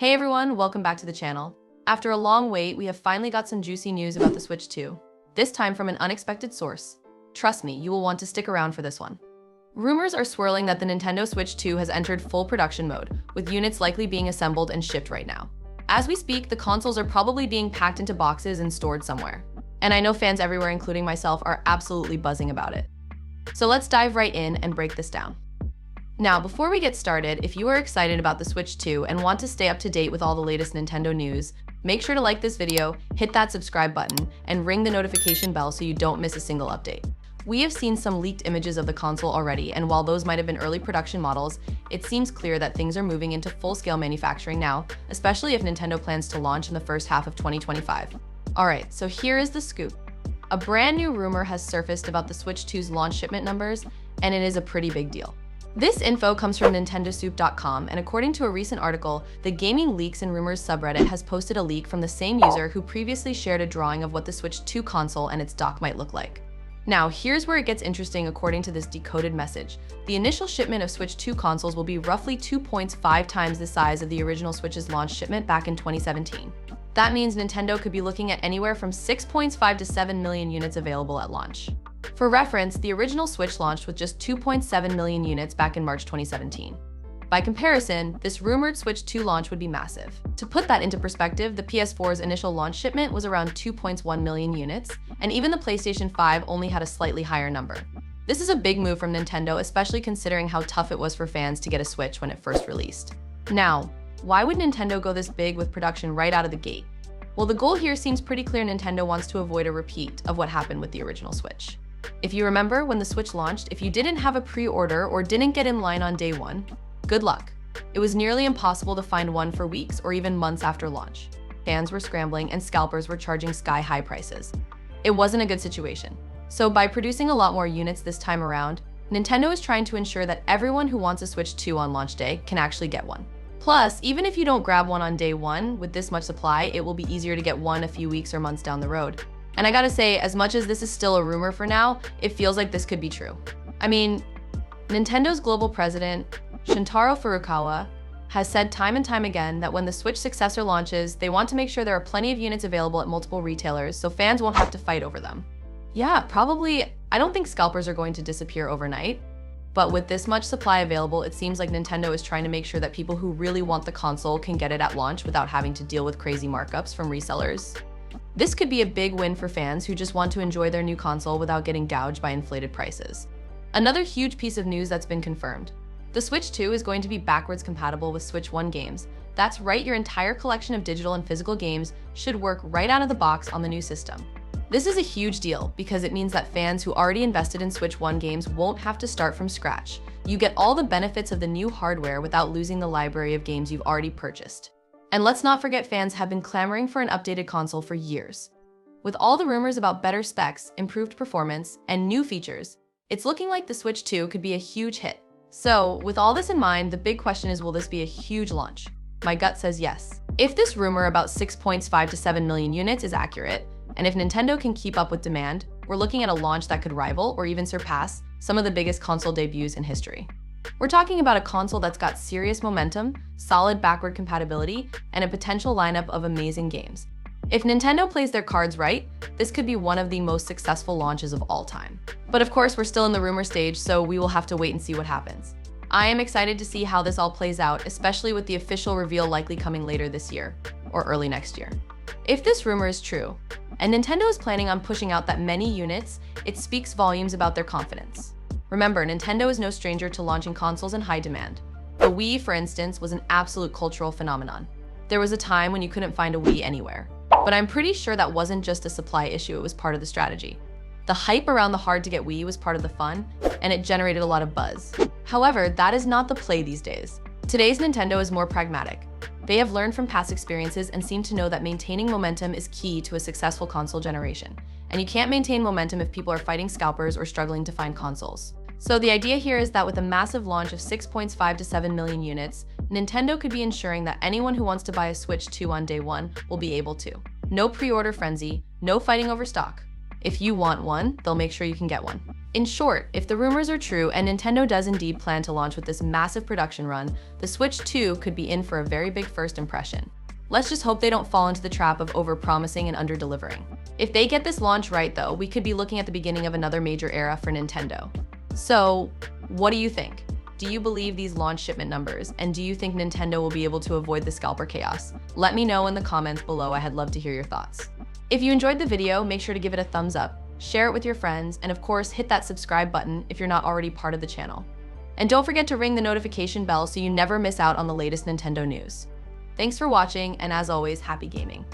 Hey everyone, welcome back to the channel. After a long wait, we have finally got some juicy news about the Switch 2. This time from an unexpected source. Trust me, you will want to stick around for this one. Rumors are swirling that the Nintendo Switch 2 has entered full production mode, with units likely being assembled and shipped right now. As we speak, the consoles are probably being packed into boxes and stored somewhere. And I know fans everywhere, including myself, are absolutely buzzing about it. So let's dive right in and break this down. Now, before we get started, if you are excited about the Switch 2 and want to stay up to date with all the latest Nintendo news, make sure to like this video, hit that subscribe button, and ring the notification bell so you don't miss a single update. We have seen some leaked images of the console already, and while those might have been early production models, it seems clear that things are moving into full-scale manufacturing now, especially if Nintendo plans to launch in the first half of 2025. Alright, so here is the scoop. A brand new rumor has surfaced about the Switch 2's launch shipment numbers, and it is a pretty big deal. This info comes from nintendosoup.com, and according to a recent article, the Gaming Leaks and Rumors subreddit has posted a leak from the same user who previously shared a drawing of what the Switch 2 console and its dock might look like. Now, here's where it gets interesting according to this decoded message. The initial shipment of Switch 2 consoles will be roughly 2.5 times the size of the original Switch's launch shipment back in 2017. That means Nintendo could be looking at anywhere from 6.5 to 7 million units available at launch. For reference, the original Switch launched with just 2.7 million units back in March 2017. By comparison, this rumored Switch 2 launch would be massive. To put that into perspective, the PS4's initial launch shipment was around 2.1 million units, and even the PlayStation 5 only had a slightly higher number. This is a big move from Nintendo, especially considering how tough it was for fans to get a Switch when it first released. Now, why would Nintendo go this big with production right out of the gate? Well, the goal here seems pretty clear. Nintendo wants to avoid a repeat of what happened with the original Switch. If you remember, when the Switch launched, if you didn't have a pre-order or didn't get in line on day one, good luck. It was nearly impossible to find one for weeks or even months after launch. Fans were scrambling and scalpers were charging sky-high prices. It wasn't a good situation. So by producing a lot more units this time around, Nintendo is trying to ensure that everyone who wants a Switch 2 on launch day can actually get one. Plus, even if you don't grab one on day one, with this much supply, it will be easier to get one a few weeks or months down the road. And I gotta say, as much as this is still a rumor for now, it feels like this could be true. I mean, Nintendo's global president, Shuntaro Furukawa, has said time and time again that when the Switch successor launches, they want to make sure there are plenty of units available at multiple retailers so fans won't have to fight over them. Yeah, probably, I don't think scalpers are going to disappear overnight, but with this much supply available, it seems like Nintendo is trying to make sure that people who really want the console can get it at launch without having to deal with crazy markups from resellers. This could be a big win for fans who just want to enjoy their new console without getting gouged by inflated prices. Another huge piece of news that's been confirmed. The Switch 2 is going to be backwards compatible with Switch 1 games. That's right, your entire collection of digital and physical games should work right out of the box on the new system. This is a huge deal because it means that fans who already invested in Switch 1 games won't have to start from scratch. You get all the benefits of the new hardware without losing the library of games you've already purchased. And let's not forget, fans have been clamoring for an updated console for years. With all the rumors about better specs, improved performance, and new features, it's looking like the Switch 2 could be a huge hit. So, with all this in mind, the big question is, will this be a huge launch? My gut says yes. If this rumor about 6.5 to 7 million units is accurate, and if Nintendo can keep up with demand, we're looking at a launch that could rival or even surpass some of the biggest console debuts in history. We're talking about a console that's got serious momentum, solid backward compatibility, and a potential lineup of amazing games. If Nintendo plays their cards right, this could be one of the most successful launches of all time. But of course, we're still in the rumor stage, so we will have to wait and see what happens. I am excited to see how this all plays out, especially with the official reveal likely coming later this year, or early next year. If this rumor is true, and Nintendo is planning on pushing out that many units, it speaks volumes about their confidence. Remember, Nintendo is no stranger to launching consoles in high demand. The Wii, for instance, was an absolute cultural phenomenon. There was a time when you couldn't find a Wii anywhere. But I'm pretty sure that wasn't just a supply issue, it was part of the strategy. The hype around the hard-to-get Wii was part of the fun, and it generated a lot of buzz. However, that is not the play these days. Today's Nintendo is more pragmatic. They have learned from past experiences and seem to know that maintaining momentum is key to a successful console generation. And you can't maintain momentum if people are fighting scalpers or struggling to find consoles. So the idea here is that with a massive launch of 6.5 to 7 million units, Nintendo could be ensuring that anyone who wants to buy a Switch 2 on day one will be able to. No pre-order frenzy, no fighting over stock. If you want one, they'll make sure you can get one. In short, if the rumors are true and Nintendo does indeed plan to launch with this massive production run, the Switch 2 could be in for a very big first impression. Let's just hope they don't fall into the trap of over-promising and under-delivering. If they get this launch right though, we could be looking at the beginning of another major era for Nintendo. So, what do you think? Do you believe these launch shipment numbers? And do you think Nintendo will be able to avoid the scalper chaos? Let me know in the comments below. I'd love to hear your thoughts. If you enjoyed the video, make sure to give it a thumbs up, share it with your friends, and of course, hit that subscribe button if you're not already part of the channel. And don't forget to ring the notification bell so you never miss out on the latest Nintendo news. Thanks for watching, and as always, happy gaming.